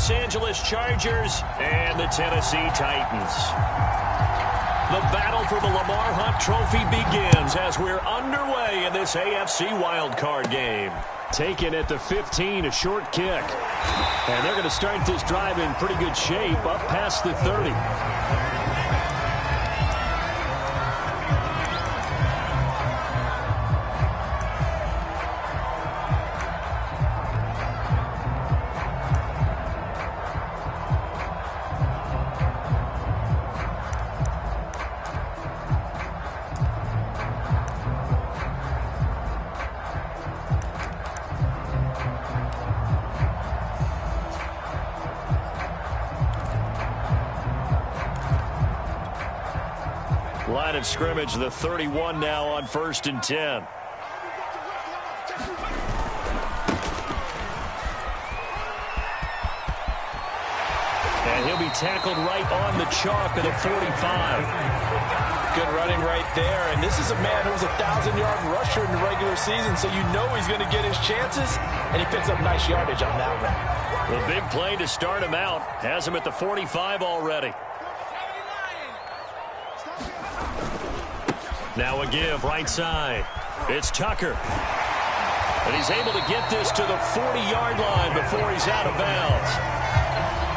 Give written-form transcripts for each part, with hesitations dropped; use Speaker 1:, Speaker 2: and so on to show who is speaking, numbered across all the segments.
Speaker 1: Los Angeles Chargers and the Tennessee Titans. The battle for the Lamar Hunt Trophy begins as we're underway in this AFC wildcard game.
Speaker 2: Taken at the 15, a short kick. And they're going to start this drive in pretty good shape, up past the 30.
Speaker 1: Line of scrimmage, the 31 now on 1st and 10. And he'll be tackled right on the chalk at a 45.
Speaker 3: Good running right there. And this is a man who was a 1,000-yard rusher in the regular season, so you know he's going to get his chances, and he picks up nice yardage on that one.
Speaker 1: The big play to start him out has him at the 45 already. Now a give right side. It's Tucker. And he's able to get this to the 40-yard line before he's out of bounds.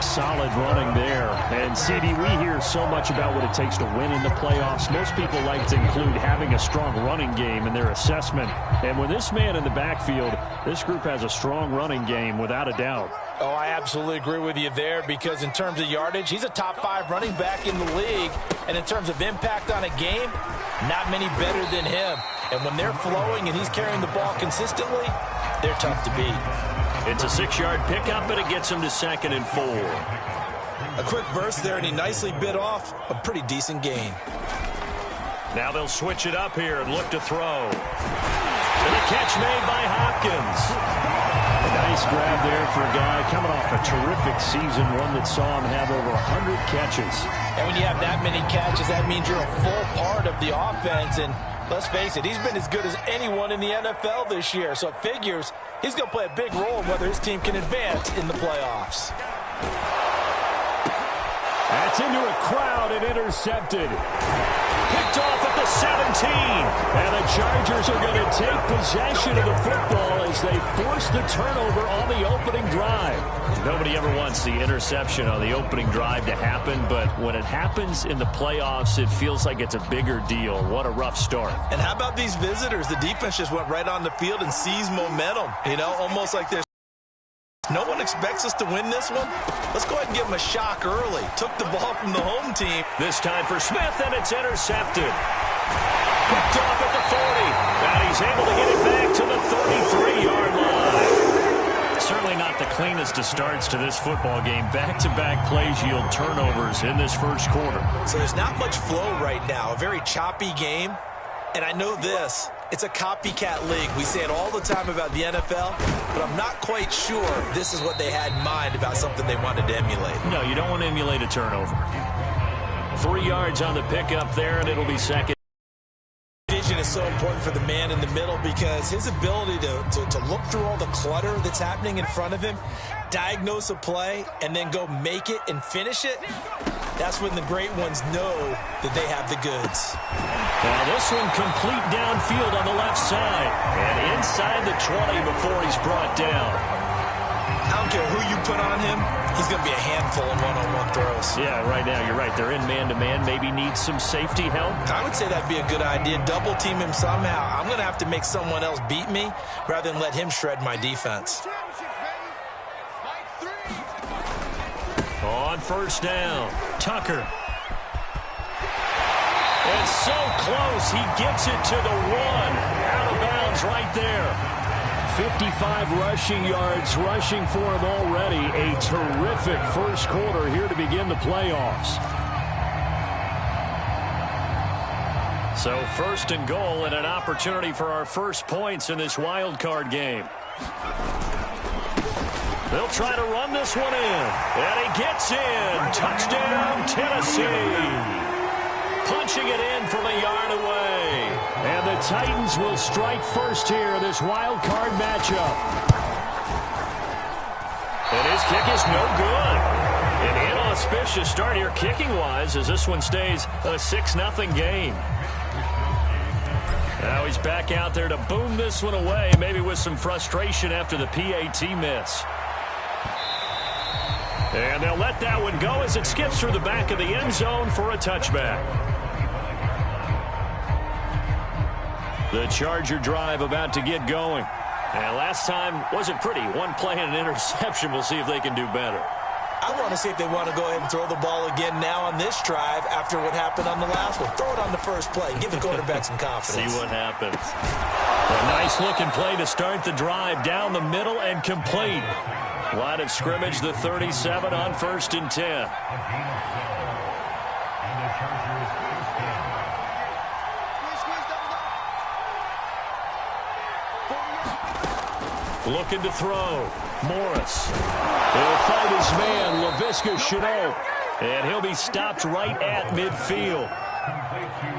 Speaker 2: Solid running there. And, CD, we hear so much about what it takes to win in the playoffs. Most people like to include having a strong running game in their assessment. And with this man in the backfield, this group has a strong running game without a doubt.
Speaker 3: Oh, I absolutely agree with you there, because in terms of yardage, he's a top 5 running back in the league. And in terms of impact on a game, not many better than him. And when they're flowing and he's carrying the ball consistently, they're tough to beat.
Speaker 1: It's a 6-yard pickup, and it gets him to 2nd and 4.
Speaker 3: A quick burst there, and he nicely bit off a pretty decent gain.
Speaker 1: Now they'll switch it up here and look to throw. And a catch made by Hopkins.
Speaker 2: A nice grab there for a guy coming off a terrific season, one that saw him have over 100 catches.
Speaker 3: And when you have that many catches, that means you're a full part of the offense. And let's face it, he's been as good as anyone in the NFL this year. So it figures he's going to play a big role in whether his team can advance in the playoffs.
Speaker 2: That's into a crowd and intercepted.
Speaker 1: Picked off at the 17.
Speaker 2: And the Chargers are going to take possession of the football as they force the turnover on the opening drive.
Speaker 1: Nobody ever wants the interception on the opening drive to happen, but when it happens in the playoffs, it feels like it's a bigger deal. What a rough start.
Speaker 3: And how about these visitors? The defense just went right on the field and seized momentum. You know, almost like there's no one expects us to win this one. Let's go ahead and give them a shock early. Took the ball from the home team.
Speaker 1: This time for Smith, and it's intercepted. Picked off at the 40. And he's able to get it back to the 33-yard line. Certainly not the cleanest of starts to this football game. Back-to-back plays yield turnovers in this first quarter.
Speaker 3: So there's not much flow right now. A very choppy game. And I know this. It's a copycat league. We say it all the time about the NFL, but I'm not quite sure this is what they had in mind about something they wanted to emulate.
Speaker 1: No, you don't want to emulate a turnover. 3 yards on the pickup there, and it'll be 2nd.
Speaker 3: Vision is so important for the man in the middle, because his ability to look through all the clutter that's happening in front of him, diagnose a play, and then go make it and finish it, that's when the great ones know that they have the goods.
Speaker 1: Now this one complete downfield on the left side. And inside the 20 before he's brought down.
Speaker 3: I don't care who you put on him, he's going to be a handful in one-on-one throws.
Speaker 1: Yeah, right now you're right. They're in man-to-man. Maybe needs some safety help.
Speaker 3: I would say that'd be a good idea. Double team him somehow. I'm going to have to make someone else beat me rather than let him shred my defense.
Speaker 1: On 1st down, Tucker. And so close, he gets it to the 1. Out of bounds right there.
Speaker 2: 55 rushing yards rushing for him already. A terrific first quarter here to begin the playoffs.
Speaker 1: So 1st and goal, and an opportunity for our first points in this wild card game. They'll try to run this one in. And he gets in. Touchdown, Tennessee. Punching it in from a yard away.
Speaker 2: And the Titans will strike first here in this wild card matchup.
Speaker 1: And his kick is no good. An inauspicious start here kicking-wise as this one stays a 6-0 game. Now he's back out there to boom this one away, maybe with some frustration after the PAT miss. And they'll let that one go as it skips through the back of the end zone for a touchback. The Charger drive about to get going. And last time wasn't pretty. One play and an interception. We'll see if they can do better.
Speaker 3: I want to see if they want to go ahead and throw the ball again now on this drive after what happened on the last one. Throw it on the first play. Give the quarterback some confidence.
Speaker 1: See what happens. A nice-looking play to start the drive down the middle and complete. Line of scrimmage, the 37 on 1st and 10. Looking to throw. Morris. He'll fight his man, Laviska Shenault. And he'll be stopped right at midfield.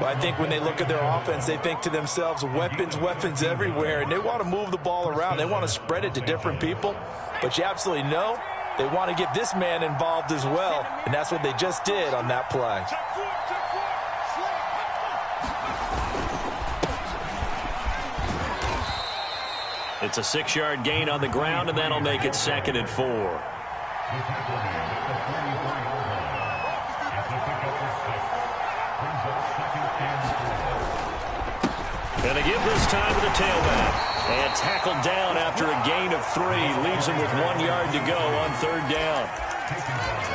Speaker 3: Well, I think when they look at their offense, they think to themselves, weapons, weapons everywhere. And they want to move the ball around. They want to spread it to different people. But you absolutely know they want to get this man involved as well. And that's what they just did on that play.
Speaker 1: It's a 6-yard gain on the ground, and that'll make it 2nd and 4. And a give this time to the tailback. And tackled down after a gain of 3. Leaves him with 1 yard to go on 3rd down.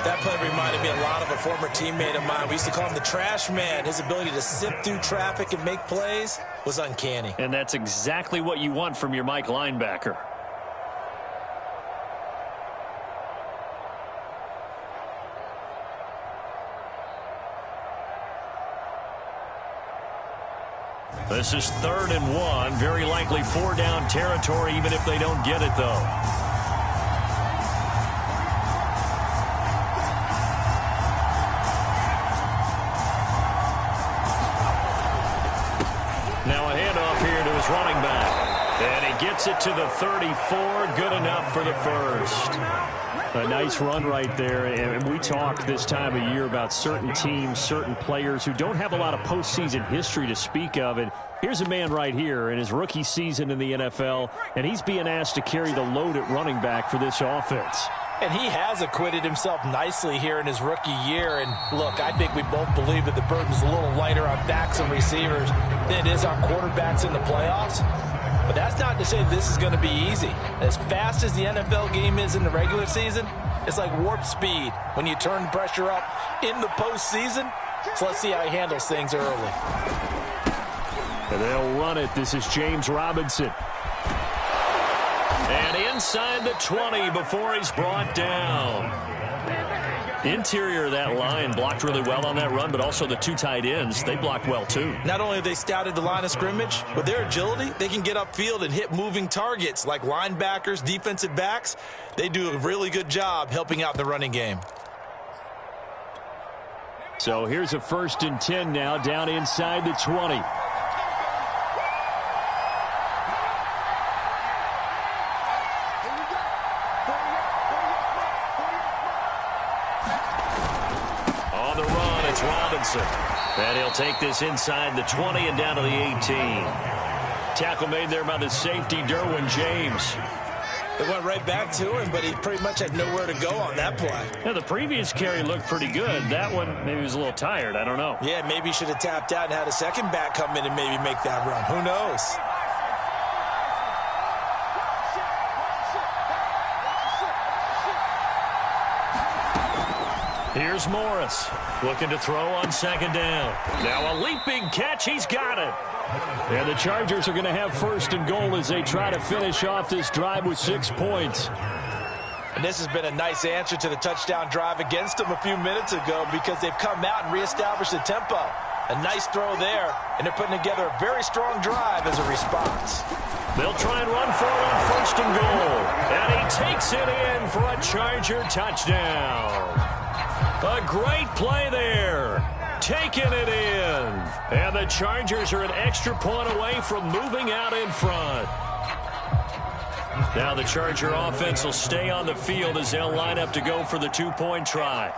Speaker 3: That play reminded me a lot of a former teammate of mine. We used to call him the trash man. His ability to sift through traffic and make plays was uncanny.
Speaker 1: And that's exactly what you want from your Mike linebacker. This is 3rd and 1. Very likely 4-down territory, even if they don't get it, though. Now a handoff here to his running back. And he gets it to the 34. Good enough for the first.
Speaker 2: A nice run right there, and we talk this time of year about certain teams, certain players who don't have a lot of postseason history to speak of, and here's a man right here in his rookie season in the NFL, and he's being asked to carry the load at running back for this offense.
Speaker 3: And he has acquitted himself nicely here in his rookie year. And look, I think we both believe that the burden's a little lighter on backs and receivers than it is on quarterbacks in the playoffs. But that's not to say this is going to be easy. As fast as the NFL game is in the regular season, it's like warp speed when you turn pressure up in the postseason. So let's see how he handles things early.
Speaker 2: And they'll run it. This is James Robinson.
Speaker 1: And inside the 20 before he's brought down. Interior of that line blocked really well on that run, but also the 2 tight ends, they blocked well too.
Speaker 3: Not only have they scouted the line of scrimmage, with their agility, they can get upfield and hit moving targets like linebackers, defensive backs. They do a really good job helping out the running game.
Speaker 2: So here's a 1st and 10 now, down inside the 20.
Speaker 1: And he'll take this inside the 20 and down to the 18. Tackle made there by the safety, Derwin James.
Speaker 3: It went right back to him, but he pretty much had nowhere to go on that play.
Speaker 1: Yeah, the previous carry looked pretty good. That one, maybe he was a little tired. I don't know.
Speaker 3: Yeah, maybe he should have tapped out and had a second back come in and maybe make that run. Who knows?
Speaker 1: Here's Morris looking to throw on 2nd down. Now a leaping catch. He's got it.
Speaker 2: And the Chargers are going to have 1st and goal as they try to finish off this drive with 6 points.
Speaker 3: And this has been a nice answer to the touchdown drive against them a few minutes ago because they've come out and reestablished the tempo. A nice throw there, and they're putting together a very strong drive as a response.
Speaker 1: They'll try and run for it on 1st and goal. And he takes it in for a Charger touchdown. A great play there. Taking it in. And the Chargers are an extra point away from moving out in front. Now the Charger offense will stay on the field as they'll line up to go for the two-point try.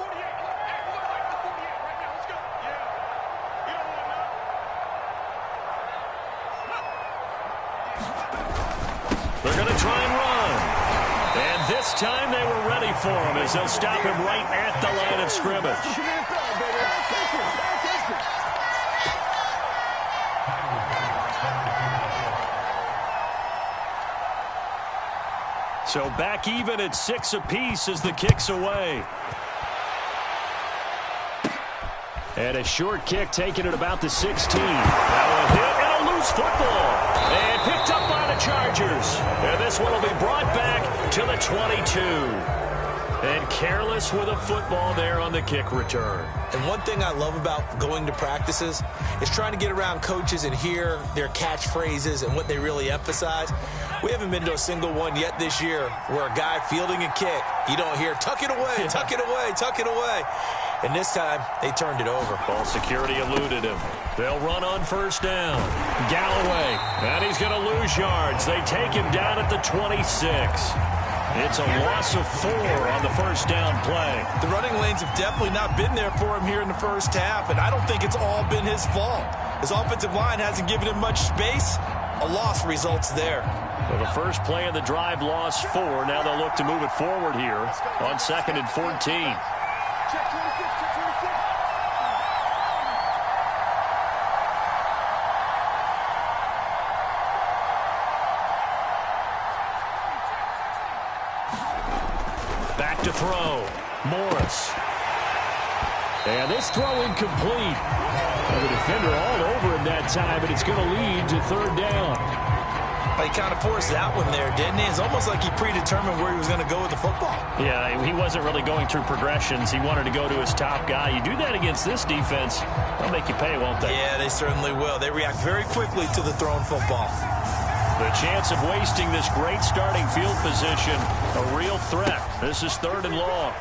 Speaker 1: They're going to try and run. And this time they were ready for him as they'll stop him right at the line of scrimmage. So back even at 6 apiece as the kick's away. And a short kick taken at about the 16. Now a hit and a loose football. And picked up by the Chargers. And this one will be brought back to the 22. And careless with a football there on the kick return.
Speaker 3: And one thing I love about going to practices is trying to get around coaches and hear their catchphrases and what they really emphasize. We haven't been to a single one yet this year where a guy fielding a kick, you don't hear, tuck it away, tuck it away, tuck it away. And this time, they turned it over.
Speaker 1: Ball security eluded him. They'll run on first down. Galloway, and he's going to lose yards. They take him down at the 26. It's a loss of 4 on the first down play.
Speaker 3: The running lanes have definitely not been there for him here in the first half, and I don't think it's all been his fault. His offensive line hasn't given him much space. A loss results there.
Speaker 1: Well, the first play of the drive lost 4. Now they'll look to move it forward here on 2nd and 14. Back to throw. Morris. And this throw incomplete. The defender all over him that time, but it's going to lead to 3rd down.
Speaker 3: But he kind of forced that one there, didn't he? It's almost like he predetermined where he was going to go with the football.
Speaker 1: Yeah, he wasn't really going through progressions. He wanted to go to his top guy. You do that against this defense, they'll make you pay, won't they?
Speaker 3: Yeah, they certainly will. They react very quickly to the thrown football.
Speaker 1: The chance of wasting this great starting field position, a real threat. This is 3rd and long.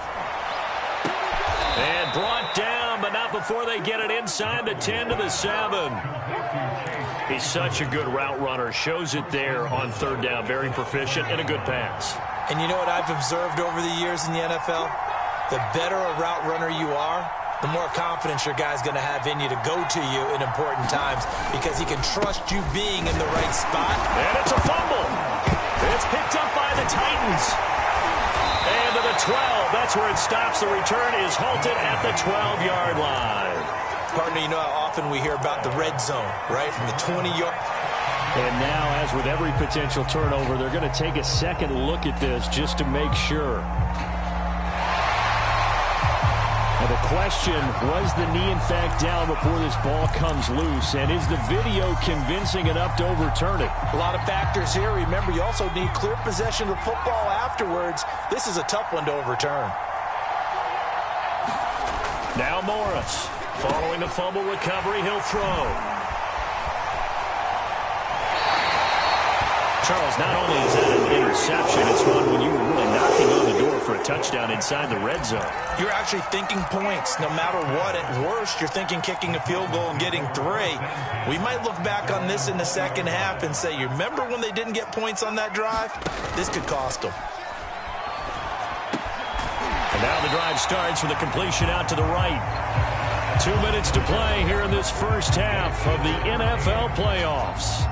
Speaker 1: And brought down, but not before they get it inside the 10 to the 7. He's such a good route runner. Shows it there on 3rd down. Very proficient and a good pass.
Speaker 3: And you know what I've observed over the years in the NFL? The better a route runner you are, the more confidence your guy's going to have in you to go to you in important times because he can trust you being in the right spot.
Speaker 1: And it's a fumble. It's picked up by the Titans. And to the 12. That's where it stops. The return is halted at the 12-yard line.
Speaker 3: Partner, you know how often we hear about the red zone, right? From the 20-yard.
Speaker 2: And now, as with every potential turnover, they're going to take a second look at this just to make sure. Now the question, was the knee in fact down before this ball comes loose? And is the video convincing enough to overturn it?
Speaker 3: A lot of factors here. Remember, you also need clear possession of the football afterwards. This is a tough one to overturn.
Speaker 1: Now Morris. Following the fumble recovery, he'll throw. Charles, not only is that an interception, it's one when you were really knocking on the door for a touchdown inside the red zone.
Speaker 3: You're actually thinking points. No matter what, at worst, you're thinking kicking a field goal and getting 3. We might look back on this in the second half and say, you remember when they didn't get points on that drive? This could cost them.
Speaker 1: And now the drive starts with a completion out to the right. 2 minutes to play here in this first half of the NFL playoffs.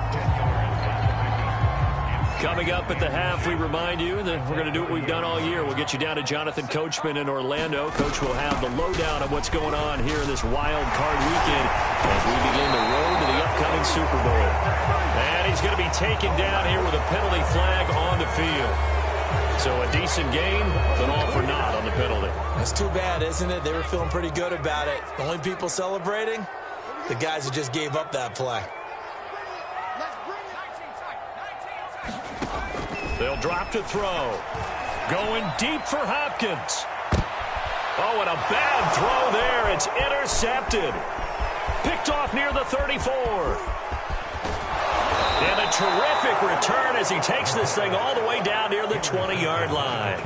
Speaker 1: Coming up at the half, we remind you that we're going to do what we've done all year. We'll get you down to Jonathan Coachman in Orlando. Coach will have the lowdown of what's going on here in this wild card weekend as we begin the road to the upcoming Super Bowl. And he's going to be taken down here with a penalty flag on the field. So a decent game, but all for naught on the penalty.
Speaker 3: That's too bad, isn't it? They were feeling pretty good about it. The only people celebrating, the guys who just gave up that play.
Speaker 1: They'll drop to throw. Going deep for Hopkins. Oh, and a bad throw there. It's intercepted. Picked off near the 34. And a terrific return as he takes this thing all the way down near the 20-yard line.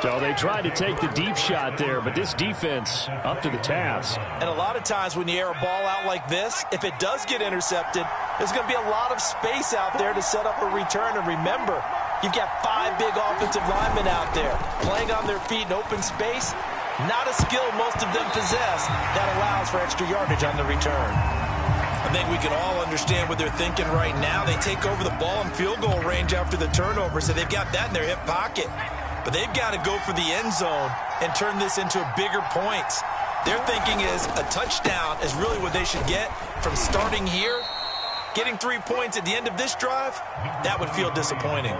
Speaker 2: So they tried to take the deep shot there, but this defense up to the task.
Speaker 3: And a lot of times when you air a ball out like this, if it does get intercepted, there's going to be a lot of space out there to set up a return. And remember, You've got 5 big offensive linemen out there playing on their feet in open space. Not a skill most of them possess that allows for extra yardage on the return. I think we can all understand what they're thinking right now. They take over the ball in field goal range after the turnover, so they've got that in their hip pocket. But they've got to go for the end zone and turn this into bigger points. Their thinking is a touchdown is really what they should get from starting here. Getting 3 points at the end of this drive, that would feel disappointing.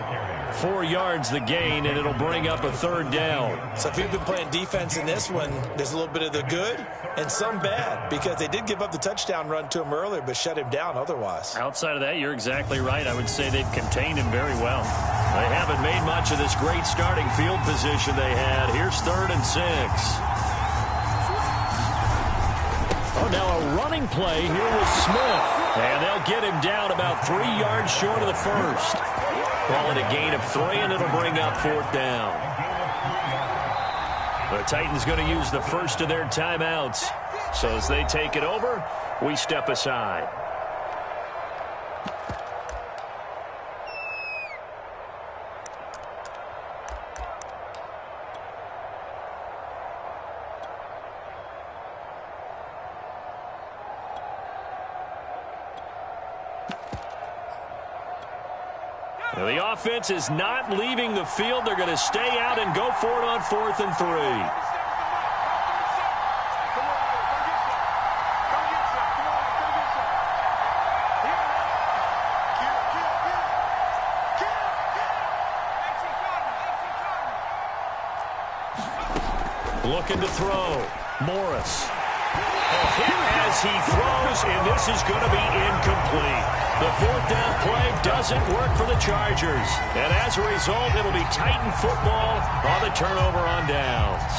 Speaker 2: 4 yards the gain, and it'll bring up a third down.
Speaker 3: So if you've been playing defense in this one, there's a little bit of the good and some bad, because they did give up the touchdown run to him earlier, but shut him down otherwise.
Speaker 2: Outside of that, you're exactly right. I would say they've contained him very well. They haven't made much of this great starting field position they had. Here's 3rd and 6. Oh, now a running play here with Smith. And they'll get him down about 3 yards short of the first. Call it a gain of 3, and it'll bring up 4th down. The Titans going to use the first of their timeouts. So as they take it over, we step aside. The offense is not leaving the field. They're going to stay out and go for it on 4th and 3. Looking to throw. Morris. As he throws, and this is going to be incomplete. The 4th down play doesn't work for the Chargers. And as a result, it'll be Titan football on the turnover on downs.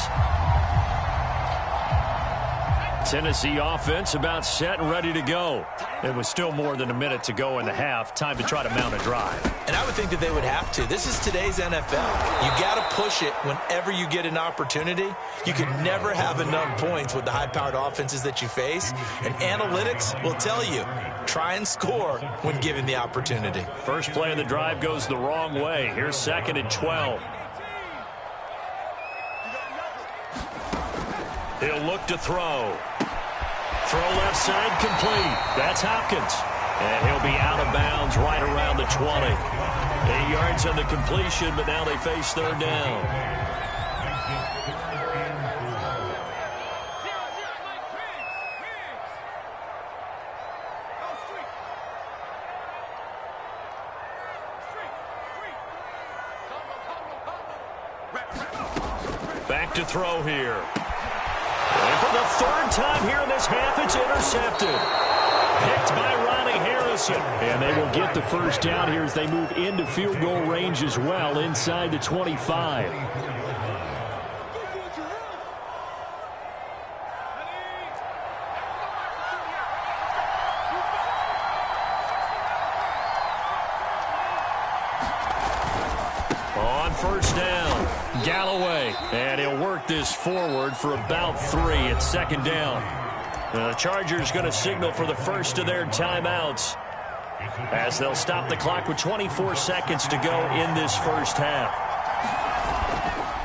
Speaker 2: Tennessee offense about set and ready to go. It was still more than a minute to go in the half. Time to try to mount a drive.
Speaker 3: And I would think that they would have to. This is today's NFL. You got to push it whenever you get an opportunity. You can never have enough points with the high-powered offenses that you face. And analytics will tell you, try and score when given the opportunity.
Speaker 2: First play of the drive goes the wrong way. Here's 2nd and 12. He'll look to throw. Throw left side complete. That's Hopkins. And he'll be out of bounds right around the 20. 8 yards on the completion, but now they face 3rd down. Back to throw here. And for the 3rd time here in this half, it's intercepted. Picked by Ronnie Harrison. And they will get the first down here as they move into field goal range as well, inside the 25. On 1st down, Galloway. And he'll work this forward for about 3 at 2nd down. The Chargers going to signal for the first of their timeouts as they'll stop the clock with 24 seconds to go in this first half.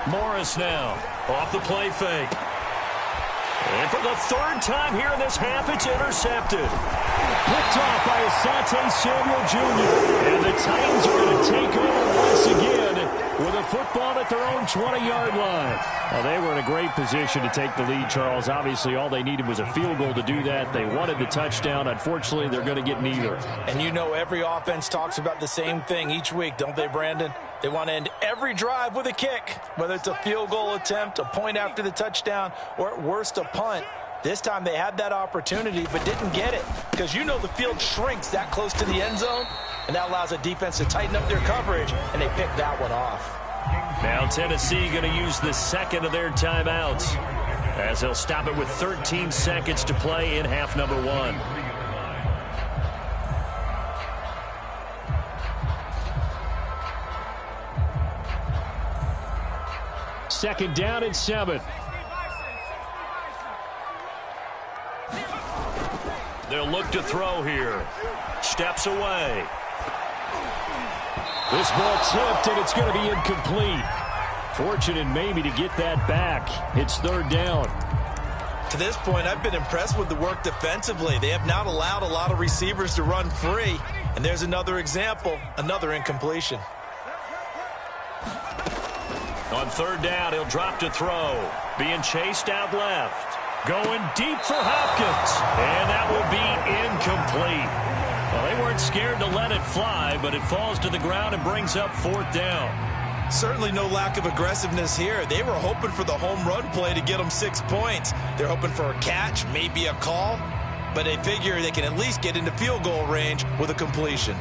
Speaker 2: Morris now off the play fake. And for the 3rd time here in this half, it's intercepted. Picked off by Asante Samuel Jr. And the Titans are going to take over once again with a football at their own 20-yard line. Well, they were in a great position to take the lead, Charles. Obviously, all they needed was a field goal to do that. They wanted the touchdown. Unfortunately, they're going to get neither.
Speaker 3: And you know every offense talks about the same thing each week, don't they, Brandon? They want to end every drive with a kick, whether it's a field goal attempt, a point after the touchdown, or at worst a punt. This time they had that opportunity but didn't get it, because you know the field shrinks that close to the end zone, and that allows a defense to tighten up their coverage, and they picked that one off.
Speaker 2: Now Tennessee going to use the 2nd of their timeouts as they'll stop it with 13 seconds to play in half number 1. Second down and 7. They'll look to throw here. Steps away. This ball tipped, and it's going to be incomplete. Fortunate maybe to get that back. It's third down.
Speaker 3: To this point, I've been impressed with the work defensively. They have not allowed a lot of receivers to run free. And there's another example, another incompletion.
Speaker 1: On third down, he'll drop to throw. Being chased out left. Going deep for Hopkins. And that will be incomplete. Well, they weren't scared to let it fly, but it falls to the ground and brings up fourth down.
Speaker 3: Certainly no lack of aggressiveness here. They were hoping for the home run play to get them 6 points. They're hoping for a catch, maybe a call, but they figure they can at least get into field goal range with a completion.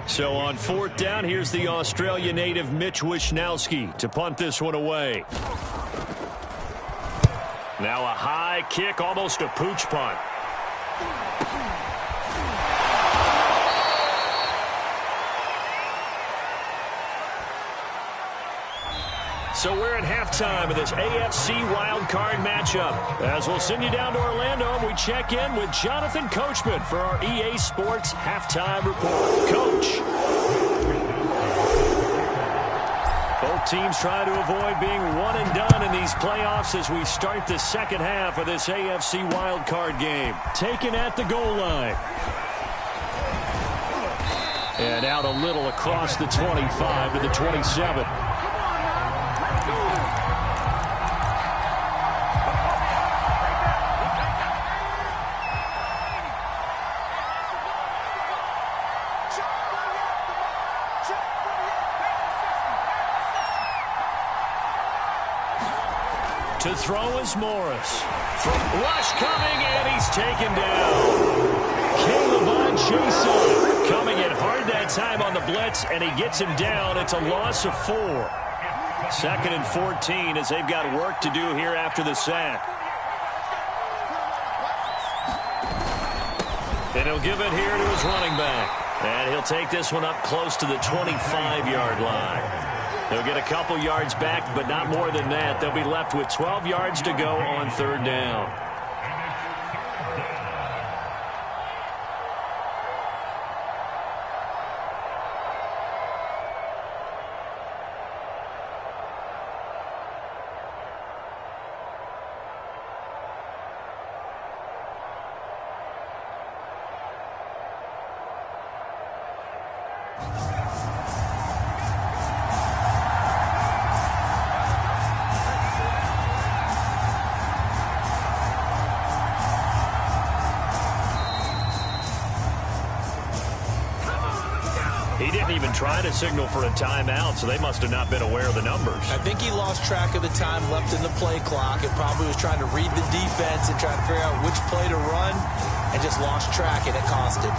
Speaker 2: So on fourth down, here's the Australia native Mitch Wishnowsky to punt this one away. Now a high kick, almost a pooch punt. So we're at halftime of this AFC wildcard matchup. As we'll send you down to Orlando, we check in with Jonathan Coachman for our EA Sports Halftime Report. Coach. Both teams try to avoid being one and done in these playoffs as we start the second half of this AFC wildcard game. Taken at the goal line. And out a little across the 25 to the 27. To throw is Morris. Rush coming, and he's taken down. Caleb Chason coming in hard that time on the blitz, and he gets him down. It's a loss of 4. Second and 14 as they've got work to do here after the sack. And he'll give it here to his running back. And he'll take this one up close to the 25-yard line. They'll get a couple yards back, but not more than that. They'll be left with 12 yards to go on third down. He didn't even try to signal for a timeout, so they must have not been aware of the numbers.
Speaker 3: I think he lost track of the time left in the play clock and probably was trying to read the defense and trying to figure out which play to run and just lost track, and it cost him.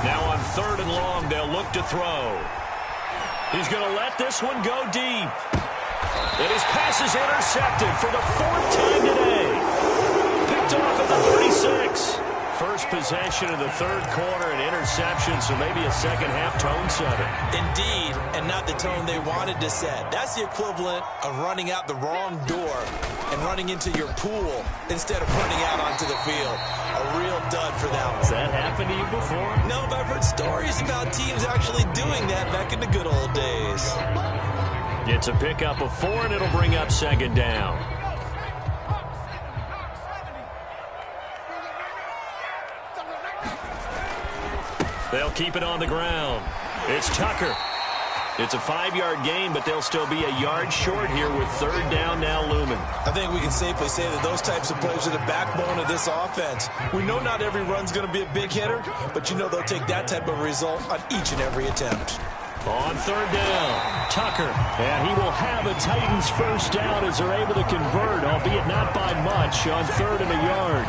Speaker 2: Now on third and long, they'll look to throw. He's going to let this one go deep. And his pass is intercepted for the 4th time today. Picked off at the 36. First possession of the third quarter, an interception, so maybe a second-half tone setter.
Speaker 3: Indeed, and not the tone they wanted to set. That's the equivalent of running out the wrong door and running into your pool instead of running out onto the field. A real dud for that one.
Speaker 2: Has that happened to you before?
Speaker 3: No, but I've heard stories about teams actually doing that back in the good old days.
Speaker 2: It's a pickup of 4, and it'll bring up second down. They'll keep it on the ground. It's Tucker. It's a 5-yard gain, but they'll still be a yard short here with third down now looming.
Speaker 3: I think we can safely say that those types of plays are the backbone of this offense. We know not every run's going to be a big hitter, but you know they'll take that type of result on each and every attempt.
Speaker 2: On third down, Tucker. And he will have a Titans first down as they're able to convert, albeit not by much, on third and a yard.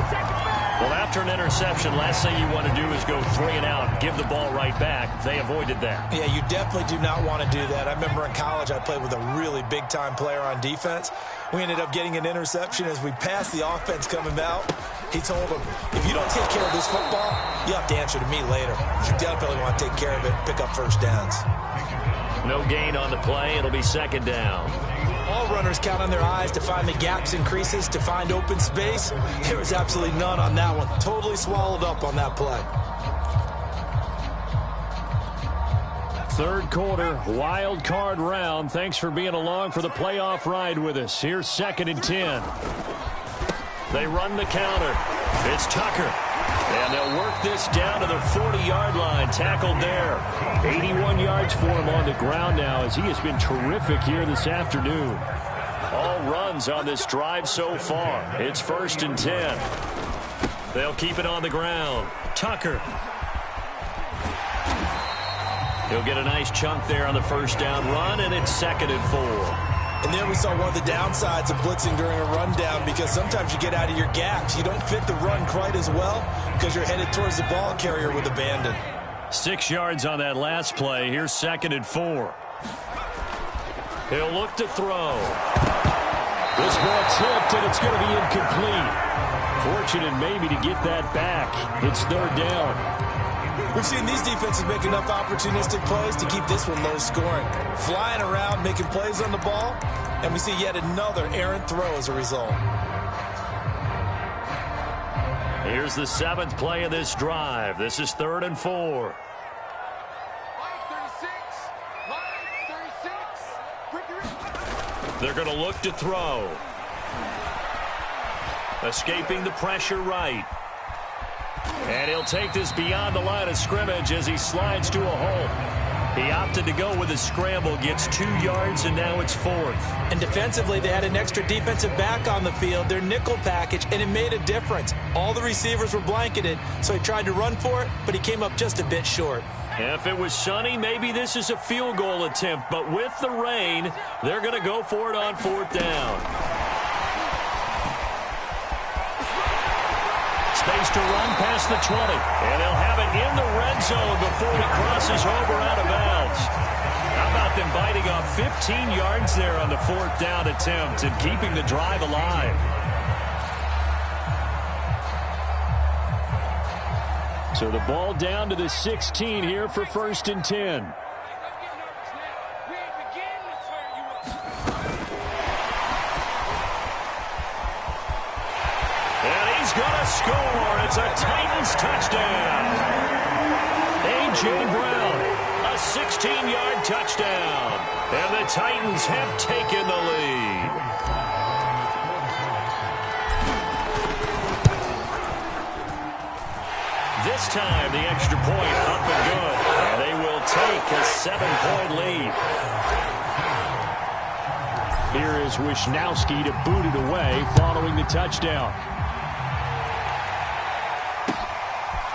Speaker 2: Well, after an interception, last thing you want to do is go 3 and out and give the ball right back. They avoided that.
Speaker 3: Yeah, you definitely do not want to do that. I remember in college I played with a really big-time player on defense. We ended up getting an interception as we passed the offense coming out. He told him, if you don't take care of this football, you have to answer to me later. You definitely want to take care of it, pick up first downs.
Speaker 1: No gain on the play. It'll be second down.
Speaker 3: All runners count on their eyes to find the gaps and creases, to find open space. There was absolutely none on that one. Totally swallowed up on that play.
Speaker 2: Third quarter, wild card round. Thanks for being along for the playoff ride with us. Here's 2nd and 10. They run the counter. It's Tucker. And they'll work this down to the 40-yard line. Tackled there. 81 yards for him on the ground now, as he has been terrific here this afternoon. All runs on this drive so far. It's 1st and 10. They'll keep it on the ground. Tucker. He'll get a nice chunk there on the first down run, and it's 2nd and 4.
Speaker 3: And there we saw one of the downsides of blitzing during a rundown, because sometimes you get out of your gaps. You don't fit the run quite as well because you're headed towards the ball carrier with abandon.
Speaker 2: 6 yards on that last play. Here's 2nd and 4. He'll look to throw. This ball tipped, and it's going to be incomplete. Fortunate maybe to get that back. It's 3rd down.
Speaker 3: We've seen these defenses make enough opportunistic plays to keep this one low scoring. Flying around, making plays on the ball, and we see yet another errant throw as a result.
Speaker 2: Here's the 7th play of this drive. This is 3rd and 4. They're going to look to throw. Escaping the pressure right. And he'll take this beyond the line of scrimmage as he slides to a hole. He opted to go with a scramble, gets 2 yards, and now it's 4th.
Speaker 3: And defensively, they had an extra defensive back on the field, their nickel package, and it made a difference. All the receivers were blanketed, so he tried to run for it, but he came up just a bit short.
Speaker 2: If it was sunny, maybe this is a field goal attempt, but with the rain, they're going to go for it on 4th down. Space to run past the 20. And they'll have it in the red zone before he crosses over out of bounds. How about them biting off 15 yards there on the 4th down attempt and keeping the drive alive? So the ball down to the 16 here for 1st and 10. Gonna score. It's a Titans touchdown. A.J. Brown, a 16-yard touchdown. And the Titans have taken the lead. This time, the extra point up and good. And they will take a 7-point lead. Here is Wisnowski to boot it away following the touchdown.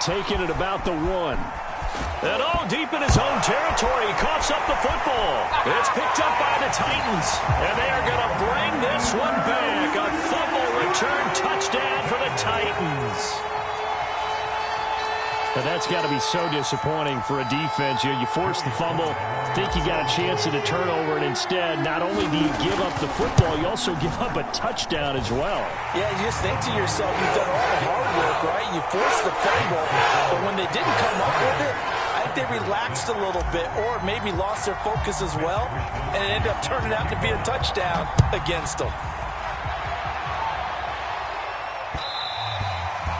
Speaker 2: Taking it about the 1. And all deep in his own territory, he coughs up the football. It's picked up by the Titans. And they are going to bring this one back. A fumble return touchdown for the Titans. But that's got to be so disappointing for a defense. You force the fumble, think you got a chance at a turnover, and instead, not only do you give up the football, you also give up a touchdown as well.
Speaker 3: Yeah, you just think to yourself, you've done all the hard work, right? You forced the fumble, but when they didn't come up with it, I think they relaxed a little bit or maybe lost their focus as well, and it ended up turning out to be a touchdown against them.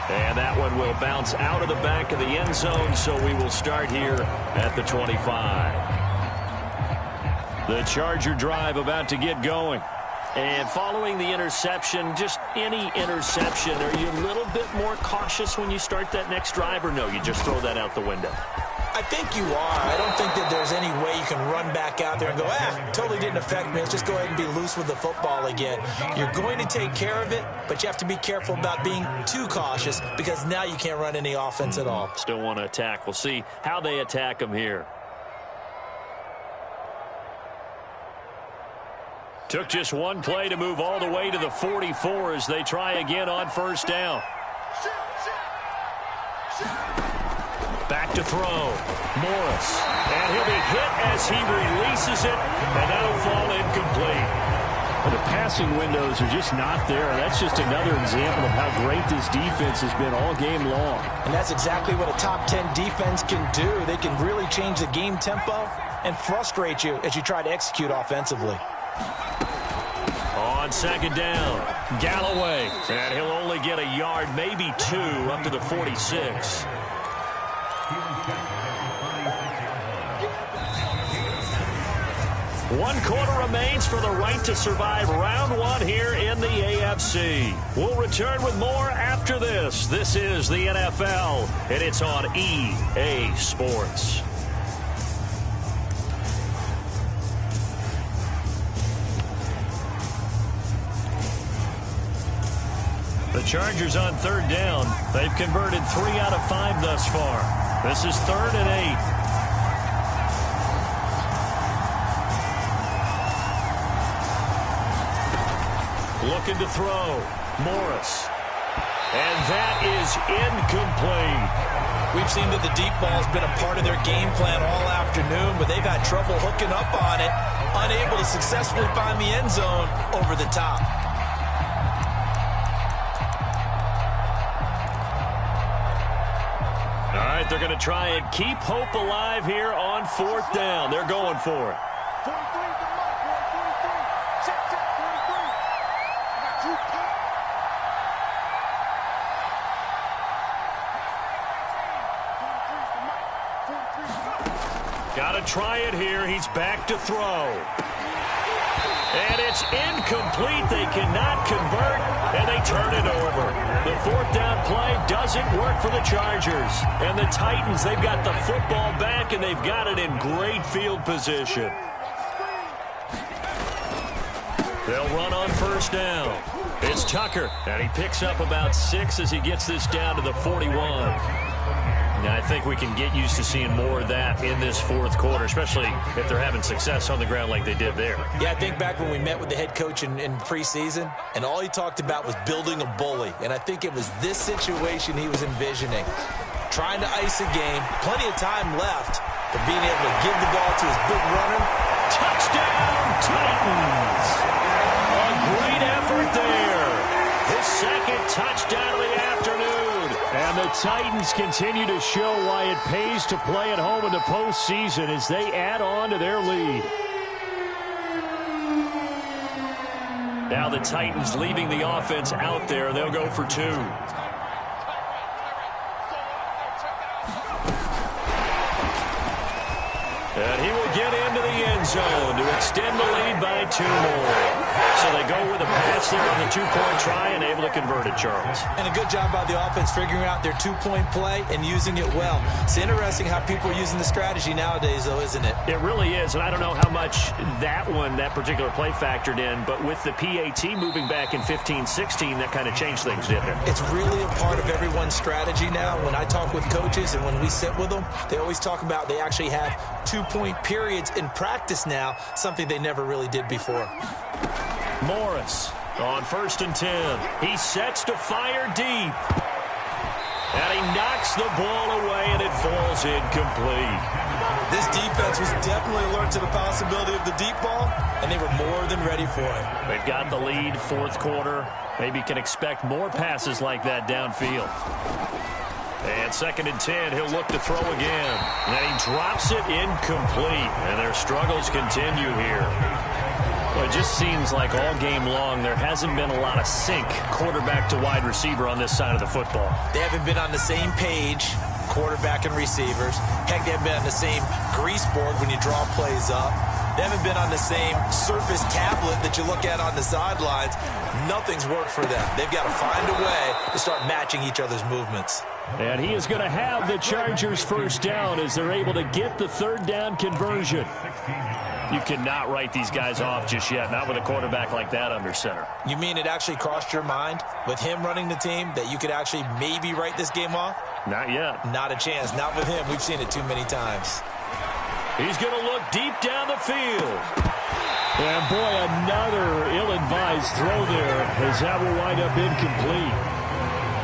Speaker 2: And that one will bounce out of the back of the end zone, so we will start here at the 25. The Charger drive about to get going. And following the interception, just any interception, are you a little bit more cautious when you start that next drive, or no, you just throw that out the window?
Speaker 3: I think you are. I don't think that there's any way you can run back out there and go, totally didn't affect me. Let's just go ahead and be loose with the football again. You're going to take care of it, but you have to be careful about being too cautious because now you can't run any offense at all.
Speaker 2: Still want to attack. We'll see how they attack them here. Took just one play to move all the way to the 44 as they try again on 1st down. Back to throw. Morris. And he'll be hit as he releases it, and that'll fall incomplete. Well, the passing windows are just not there. That's just another example of how great this defense has been all game long.
Speaker 3: And that's exactly what a top 10 defense can do. They can really change the game tempo and frustrate you as you try to execute offensively.
Speaker 1: On second down, Galloway. And he'll only get a yard, maybe 2, up to the 46. One quarter remains for the right to survive round 1 here in the AFC. We'll return with more after this. This is the NFL, and it's on EA Sports. The Chargers on third down. They've converted 3 out of 5 thus far. This is 3rd and 8. Looking to throw. Morris. And that is incomplete.
Speaker 3: We've seen that the deep ball has been a part of their game plan all afternoon, but they've had trouble hooking up on it, unable to successfully find the end zone over the top.
Speaker 1: All right, they're going to try and keep hope alive here on 4th down. They're going for it. Got to try it here. He's back to throw. And it's incomplete. They cannot convert, and they turn it over. The 4th down play doesn't work for the Chargers. And the Titans, they've got the football back, and they've got it in great field position. They'll run on 1st down. It's Tucker, and he picks up about 6 as he gets this down to the 41. Now, I think we can get used to seeing more of that in this 4th quarter, especially if they're having success on the ground like they did there.
Speaker 3: Yeah, I think back when we met with the head coach in preseason, and all he talked about was building a bully. And I think it was this situation he was envisioning. Trying to ice a game, plenty of time left, but being able to give the ball to his big runner.
Speaker 1: Touchdown, Titans! A great effort there. His 2nd touchdown of the afternoon.
Speaker 2: And the Titans continue to show why it pays to play at home in the postseason as they add on to their lead.
Speaker 1: Now the Titans leaving the offense out there. They'll go for 2. And he will get into the end zone to extend the lead by 2 more. So they go with a pass there on the 2-point try and able to convert it, Charles.
Speaker 3: And a good job by the offense figuring out their 2-point play and using it well. It's interesting how people are using the strategy nowadays, though, isn't it?
Speaker 1: It really is, and I don't know how much that particular play factored in, but with the PAT moving back in 15-16, that kind of changed things, didn't it?
Speaker 3: It's really a part of everyone's strategy now. When I talk with coaches and when we sit with them, they always talk about they actually have 2-point periods in practice now, something they never really did before.
Speaker 1: Morris on 1st and 10. He sets to fire deep. And he knocks the ball away, and it falls incomplete.
Speaker 3: This defense was definitely alert to the possibility of the deep ball, and they were more than ready for it.
Speaker 1: They've got the lead, 4th quarter. Maybe can expect more passes like that downfield. And 2nd and 10, he'll look to throw again. And he drops it incomplete, and their struggles continue here. Well, it just seems like all game long there hasn't been a lot of sync quarterback to wide receiver on this side of the football.
Speaker 3: They haven't been on the same page, quarterback and receivers. Heck, they haven't been on the same grease board when you draw plays up. They haven't been on the same surface tablet that you look at on the sidelines. Nothing's worked for them. They've got to find a way to start matching each other's movements.
Speaker 2: And he is going to have the Chargers 1st down as they're able to get the 3rd down conversion.
Speaker 1: You cannot write these guys off just yet, not with a quarterback like that under center.
Speaker 3: You mean it actually crossed your mind with him running the team that you could actually maybe write this game off?
Speaker 1: Not yet.
Speaker 3: Not a chance. Not with him. We've seen it too many times.
Speaker 1: He's going to look deep down the field.
Speaker 2: And boy, another ill-advised throw there as that will wind up incomplete.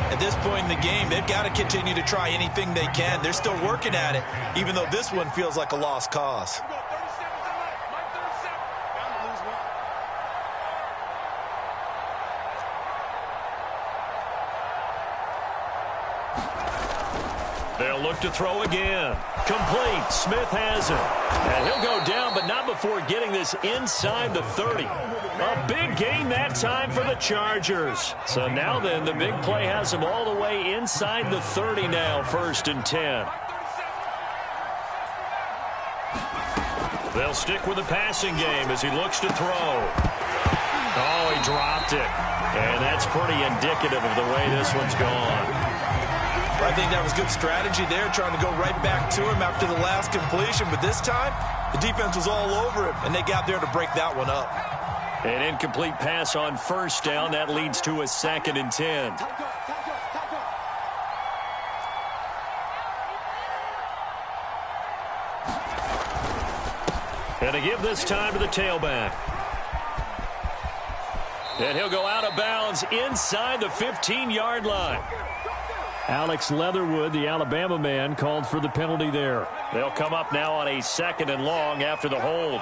Speaker 3: At this point in the game, they've got to continue to try anything they can. They're still working at it, even though this one feels like a lost cause.
Speaker 1: They'll look to throw again. Complete. Smith has it. And he'll go down, but not before getting this inside the 30. A big gain that time for the Chargers. So now then, the big play has him all the way inside the 30 now, 1st and 10. They'll stick with the passing game as he looks to throw. Oh, he dropped it. And that's pretty indicative of the way this one's gone.
Speaker 3: I think that was good strategy there, trying to go right back to him after the last completion. But this time, the defense was all over him, and they got there to break that one up.
Speaker 1: An incomplete pass on 1st down. That leads to a 2nd and 10. And to give this time to the tailback. And he'll go out of bounds inside the 15-yard line.
Speaker 2: Alex Leatherwood, the Alabama man, called for the penalty there.
Speaker 1: They'll come up now on a 2nd and long after the hold.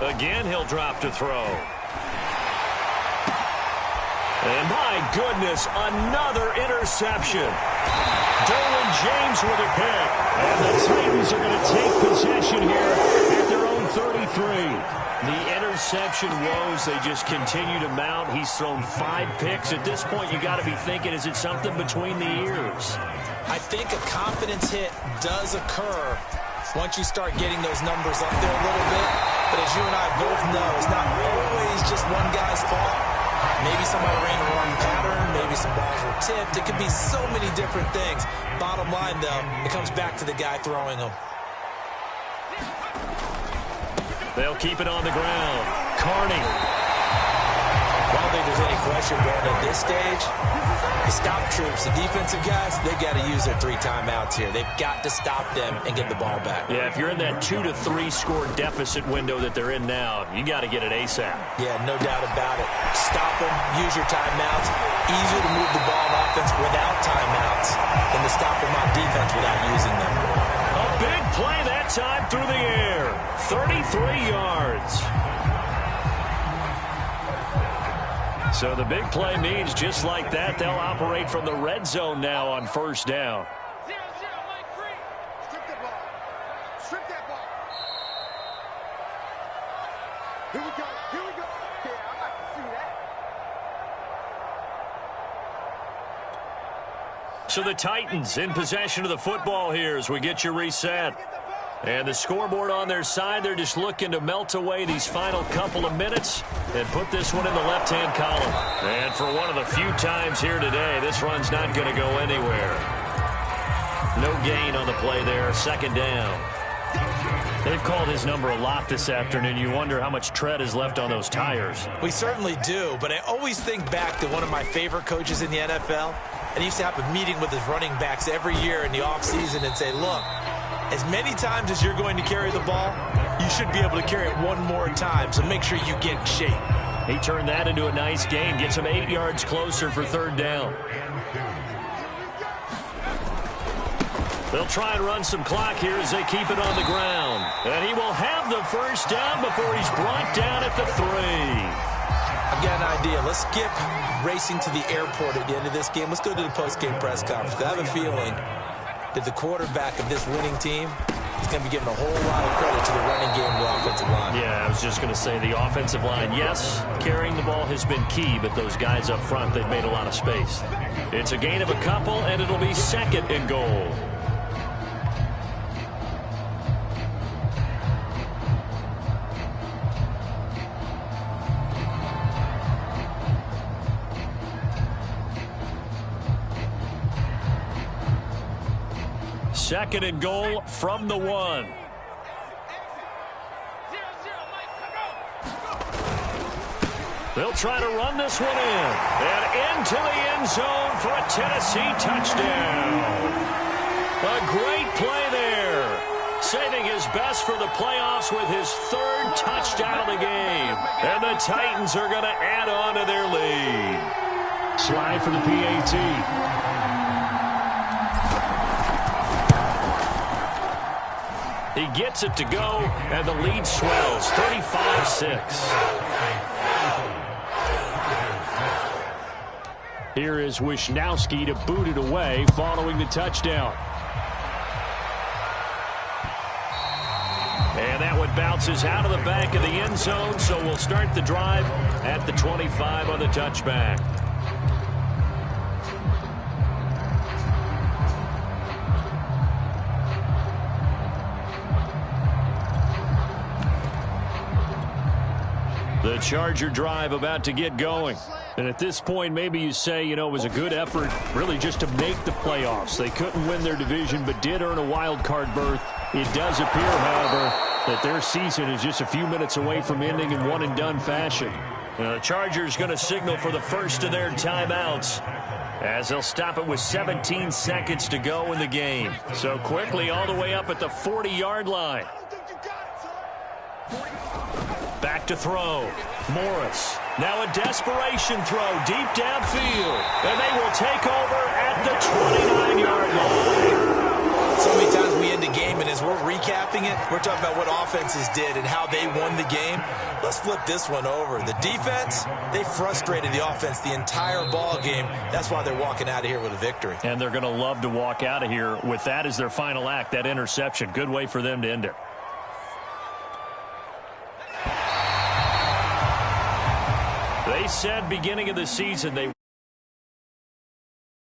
Speaker 1: Again, he'll drop to throw. And my goodness, another interception. Derwin James with a pick.
Speaker 2: And the Titans are going to take possession here at their own 33.
Speaker 1: The interception woes, they just continue to mount. He's thrown 5 picks. At this point, you got to be thinking, is it something between the ears?
Speaker 3: I think a confidence hit does occur once you start getting those numbers up there a little bit. But as you and I both know, it's not always just one guy's fault. Maybe somebody ran the wrong pattern. Maybe some balls were tipped. It could be so many different things. Bottom line, though, it comes back to the guy throwing them.
Speaker 1: They'll keep it on the ground. Carney.
Speaker 3: I don't think there's any question, Brandon, at this stage, the stop troops, the defensive guys, they got to use their 3 timeouts here. They've got to stop them and get the ball back.
Speaker 1: Yeah, if you're in that 2 to 3 score deficit window that they're in now, you got to get it ASAP.
Speaker 3: Yeah, no doubt about it. Stop them, use your timeouts. Easier to move the ball on offense without timeouts than to stop them on defense without using them.
Speaker 1: A big play that time through the air. 33 yards. So the big play means just like that, they'll operate from the red zone now on 1st down.
Speaker 4: Strip that ball. Strip that ball. Here we go. Here we go. Yeah, I'd like to see that.
Speaker 1: So the Titans in possession of the football here as we get you reset. And the scoreboard on their side, they're just looking to melt away these final couple of minutes and put this one in the left-hand column. And for one of the few times here today, this run's not going to go anywhere. No gain on the play there, 2nd down.
Speaker 2: They've called his number a lot this afternoon. You wonder how much tread is left on those tires.
Speaker 3: We certainly do, but I always think back to one of my favorite coaches in the NFL. And he used to have a meeting with his running backs every year in the offseason and say, look, as many times as you're going to carry the ball, you should be able to carry it one more time, so make sure you get in shape.
Speaker 1: He turned that into a nice gain, gets him 8 yards closer for 3rd down. They'll try and run some clock here as they keep it on the ground. And he will have the 1st down before he's brought down at the 3.
Speaker 3: I've got an idea. Let's skip racing to the airport at the end of this game. Let's go to the post-game press conference. I have a feeling that the quarterback of this winning team is going to be giving a whole lot of credit to the running game and the offensive line.
Speaker 1: Yeah, I was just going to say the offensive line, yes, carrying the ball has been key, but those guys up front, they've made a lot of space. It's a gain of a couple, and it'll be 2nd and goal. Second and goal from the 1. They'll try to run this one in. And into the end zone for a Tennessee touchdown. A great play there. Saving his best for the playoffs with his 3rd touchdown of the game. And the Titans are going to add on to their lead.
Speaker 2: Slide for the PAT.
Speaker 1: He gets it to go, and the lead swells, 35-6.
Speaker 2: Here is Wisnowski to boot it away following the touchdown. And that one bounces out of the back of the end zone, so we'll start the drive at the 25 on the touchback. The Charger drive about to get going. And at this point, maybe you say, it was a good effort really just to make the playoffs. They couldn't win their division but did earn a wild card berth. It does appear, however, that their season is just a few minutes away from ending in one-and-done fashion. The Chargers going to signal for the first of their timeouts as they'll stop it with 17 seconds to go in the game. So quickly all the way up at the 40-yard line. Back to throw. Morris. Now a desperation throw deep downfield. And they will take over at the 29-yard line.
Speaker 3: So many times we end a game, and as we're recapping it, we're talking about what offenses did and how they won the game. Let's flip this one over. The defense, they frustrated the offense the entire ball game. That's why they're walking out of here with a victory.
Speaker 2: And they're going to love to walk out of here with that as their final act, that interception. Good way for them to end it. They said beginning of the season they